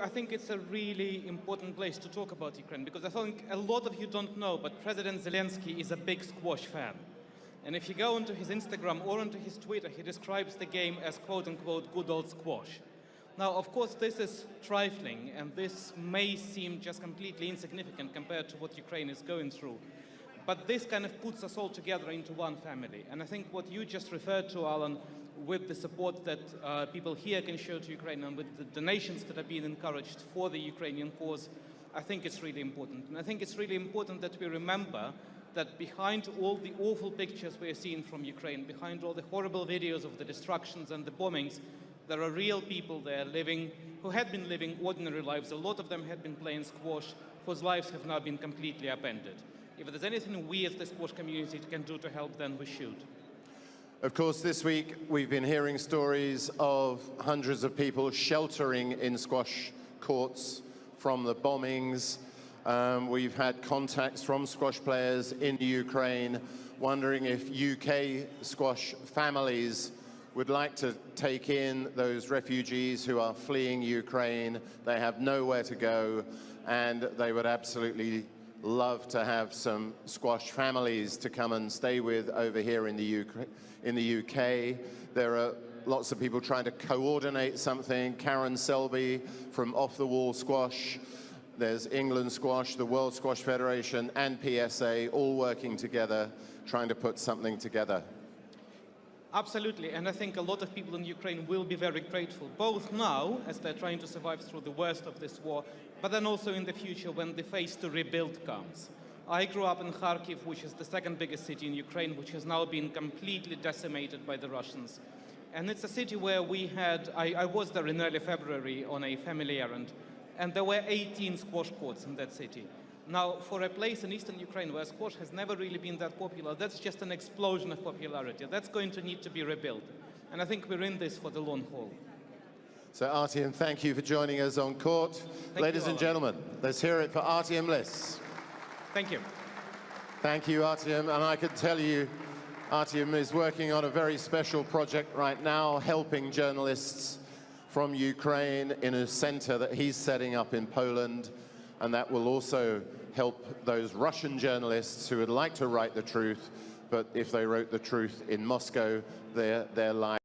I think it's a really important place to talk about Ukraine, because I think a lot of you don't know, but President Zelensky is a big squash fan. And if you go onto his Instagram or onto his Twitter, he describes the game as quote-unquote good old squash. Now, of course, this is trifling, and this may seem just completely insignificant compared to what Ukraine is going through. But this kind of puts us all together into one family. And I think what you just referred to, Alan, with the support that people here can show to Ukraine and with the donations that are being encouraged for the Ukrainian cause, I think it's really important. And I think it's really important that we remember that behind all the awful pictures we're seeing from Ukraine, behind all the horrible videos of the destructions and the bombings, there are real people there living, who had been living ordinary lives. A lot of them had been playing squash, whose lives have now been completely upended. If there's anything we as the squash community can do to help, then we should. Of course, this week we've been hearing stories of hundreds of people sheltering in squash courts from the bombings. We've had contacts from squash players in Ukraine wondering if UK squash families would like to take in those refugees who are fleeing Ukraine. They have nowhere to go, and they would absolutely love to have some squash families to come and stay with over here in the UK. There are lots of people trying to coordinate something. Karen Selby from Off the Wall Squash. There's England Squash, the World Squash Federation, and PSA all working together, trying to put something together. Absolutely, and I think a lot of people in Ukraine will be very grateful, both now, as they're trying to survive through the worst of this war, but then also in the future when the phase to rebuild comes. I grew up in Kharkiv, which is the second biggest city in Ukraine, which has now been completely decimated by the Russians. And it's a city where we had, I was there in early February on a family errand, and there were 18 squash courts in that city. Now, for a place in eastern Ukraine where squash has never really been that popular, that's just an explosion of popularity. That's going to need to be rebuilt. And I think we're in this for the long haul. So, Artyom, thank you for joining us on court. Ladies and gentlemen, let's hear it for Artyom Liss. Thank you. Thank you, Artyom. And I can tell you, Artyom is working on a very special project right now, helping journalists from Ukraine in a center that he's setting up in Poland. And that will also help those Russian journalists who would like to write the truth, but if they wrote the truth in Moscow, their lives